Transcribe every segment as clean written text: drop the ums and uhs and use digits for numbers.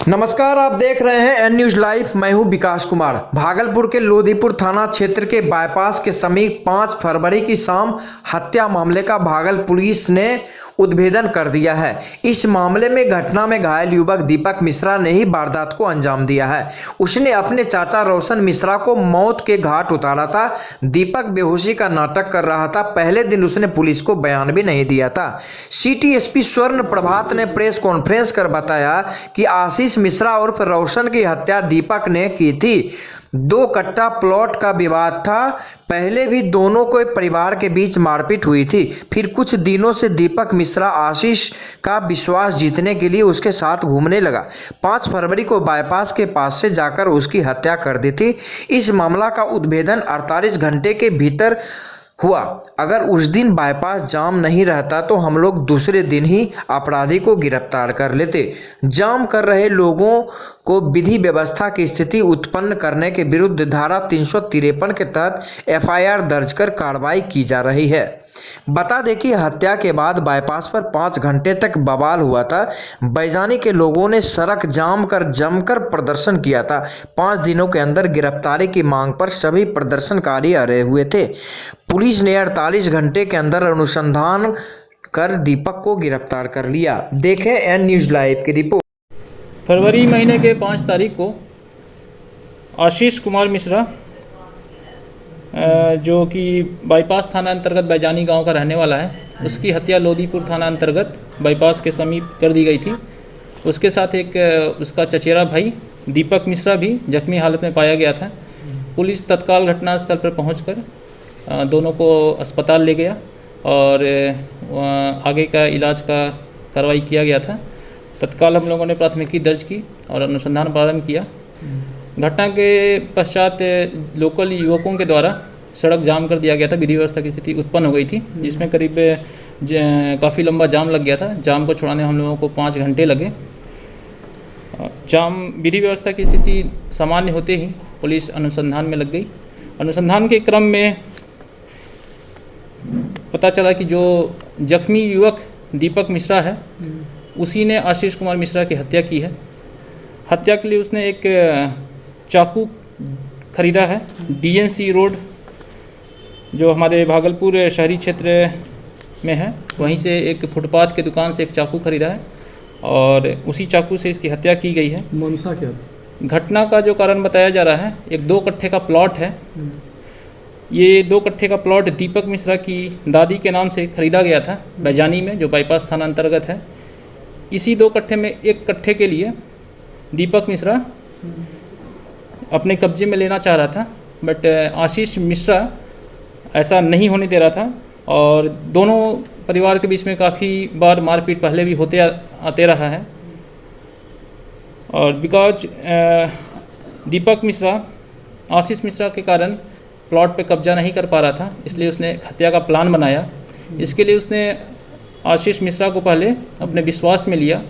नमस्कार, आप देख रहे हैं एन न्यूज लाइव। मैं हूं विकास कुमार। भागलपुर के लोधीपुर थाना क्षेत्र के बाईपास के समीप 5 फरवरी की शाम हत्या मामले का भागल पुलिस ने उद्भेदन कर दिया है। इस मामले में घटना में घायल युवक दीपक मिश्रा ने ही वारदात को अंजाम दिया है। उसने अपने चाचा रोशन मिश्रा को मौत के घाट उतारा था। दीपक बेहोशी का नाटक कर रहा था। पहले दिन उसने पुलिस को बयान भी नहीं दिया था। सिटी एसपी स्वर्ण प्रभात ने प्रेस कॉन्फ्रेंस कर बताया कि आशीष मिश्रा उर्फ रोशन की हत्या दीपक ने की थी। 2 कट्टा प्लॉट का विवाद था। पहले भी दोनों के परिवार के बीच मारपीट हुई थी। फिर कुछ दिनों से दीपक मिश्रा आशीष का विश्वास जीतने के लिए उसके साथ घूमने लगा। 5 फरवरी को बाईपास के पास से जाकर उसकी हत्या कर दी थी। इस मामला का उद्भेदन 48 घंटे के भीतर हुआ। अगर उस दिन बाईपास जाम नहीं रहता तो हम लोग दूसरे दिन ही अपराधी को गिरफ्तार कर लेते। जाम कर रहे लोगों को विधि व्यवस्था की स्थिति उत्पन्न करने के विरुद्ध धारा 353 के तहत एफआईआर दर्ज कर कार्रवाई की जा रही है। बता दें कि हत्या के बाद बाईपास पर 5 घंटे तक बवाल हुआ था। बैजानी के लोगों ने सड़क जाम कर जमकर प्रदर्शन किया था। 5 दिनों के अंदर गिरफ्तारी की मांग पर सभी प्रदर्शनकारी अड़े हुए थे। पुलिस ने 48 घंटे के अंदर अनुसंधान कर दीपक को गिरफ्तार कर लिया। देखें एन न्यूज लाइव की रिपोर्ट। फरवरी महीने के 5 तारीख को आशीष कुमार मिश्रा जो कि बाईपास थाना अंतर्गत बैजानी गांव का रहने वाला है, उसकी हत्या लोधीपुर थाना अंतर्गत बाईपास के समीप कर दी गई थी। उसके साथ एक उसका चचेरा भाई दीपक मिश्रा भी जख्मी हालत में पाया गया था। पुलिस तत्काल घटनास्थल पर पहुंचकर दोनों को अस्पताल ले गया और आगे का इलाज का कार्रवाई किया गया था। तत्काल हम लोगों ने प्राथमिकी दर्ज की और अनुसंधान प्रारंभ किया। घटना के पश्चात लोकल युवकों के द्वारा सड़क जाम कर दिया गया था। विधि व्यवस्था की स्थिति उत्पन्न हो गई थी, जिसमें करीब काफ़ी लंबा जाम लग गया था। जाम को छुड़ाने हम लोगों को 5 घंटे लगे। जाम विधि व्यवस्था की स्थिति सामान्य होते ही पुलिस अनुसंधान में लग गई। अनुसंधान के क्रम में पता चला कि जो जख्मी युवक दीपक मिश्रा है, उसी ने आशीष कुमार मिश्रा की हत्या की है। हत्या के लिए उसने एक चाकू खरीदा है। डीएनसी रोड जो हमारे भागलपुर शहरी क्षेत्र में है, वहीं से एक फुटपाथ के दुकान से एक चाकू खरीदा है और उसी चाकू से इसकी हत्या की गई है। मंशा क्या था? घटना का जो कारण बताया जा रहा है, एक 2 कट्ठे का प्लॉट है। ये 2 कट्ठे का प्लॉट दीपक मिश्रा की दादी के नाम से खरीदा गया था बैजानी में, जो बाईपास थाना अंतर्गत है। इसी 2 कट्ठे में 1 कट्ठे के लिए दीपक मिश्रा अपने कब्जे में लेना चाह रहा था, बट आशीष मिश्रा ऐसा नहीं होने दे रहा था और दोनों परिवार के बीच में काफ़ी बार मारपीट पहले भी होते आते रहा है। और बिकॉज दीपक मिश्रा आशीष मिश्रा के कारण प्लॉट पे कब्जा नहीं कर पा रहा था, इसलिए उसने हत्या का प्लान बनाया। इसके लिए उसने आशीष मिश्रा को पहले अपने विश्वास में लिया,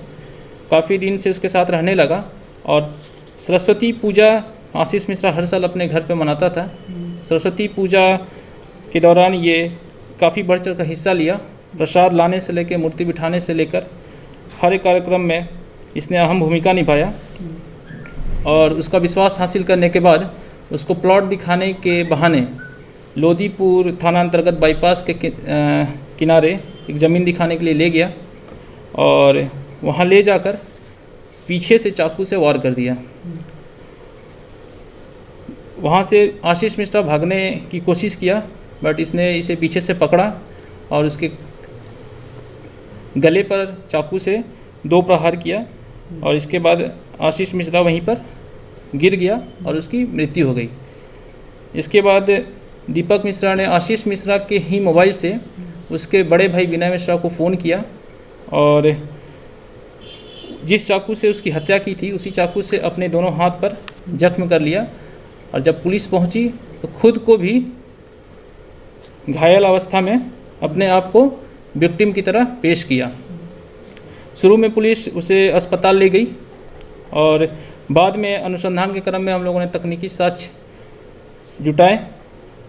काफ़ी दिन से उसके साथ रहने लगा और सरस्वती पूजा आशीष मिश्रा हर साल अपने घर पे मनाता था। सरस्वती पूजा के दौरान ये काफ़ी बढ़ चढ़ कर हिस्सा लिया। प्रसाद लाने से लेकर मूर्ति बिठाने से लेकर हर एक कार्यक्रम में इसने अहम भूमिका निभाया और उसका विश्वास हासिल करने के बाद उसको प्लॉट दिखाने के बहाने लोधीपुर थाना अंतर्गत बाईपास के किनारे एक ज़मीन दिखाने के लिए ले गया और वहाँ ले जाकर पीछे से चाकू से वार कर दिया। वहाँ से आशीष मिश्रा भागने की कोशिश किया, बट इसने इसे पीछे से पकड़ा और उसके गले पर चाकू से 2 प्रहार किया और इसके बाद आशीष मिश्रा वहीं पर गिर गया और उसकी मृत्यु हो गई। इसके बाद दीपक मिश्रा ने आशीष मिश्रा के ही मोबाइल से उसके बड़े भाई विनय मिश्रा को फ़ोन किया और जिस चाकू से उसकी हत्या की थी, उसी चाकू से अपने दोनों हाथ पर जख्म कर लिया और जब पुलिस पहुंची तो खुद को भी घायल अवस्था में अपने आप को विक्टिम की तरह पेश किया। शुरू में पुलिस उसे अस्पताल ले गई और बाद में अनुसंधान के क्रम में हम लोगों ने तकनीकी साक्ष्य जुटाए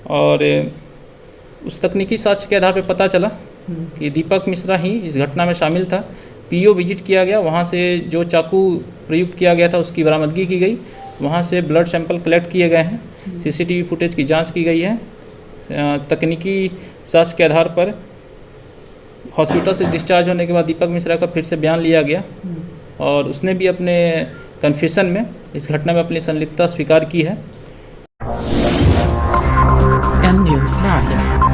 और उस तकनीकी साक्ष्य के आधार पर पता चला कि दीपक मिश्रा ही इस घटना में शामिल था। पीओ विजिट किया गया, वहाँ से जो चाकू प्रयुक्त किया गया था उसकी बरामदगी की गई। वहाँ से ब्लड सैंपल कलेक्ट किए गए हैं, सीसीटीवी फुटेज की जांच की गई है। तकनीकी जांच के आधार पर हॉस्पिटल से डिस्चार्ज होने के बाद दीपक मिश्रा का फिर से बयान लिया गया और उसने भी अपने कन्फेशन में इस घटना में अपनी संलिप्तता स्वीकार की है। M News Live।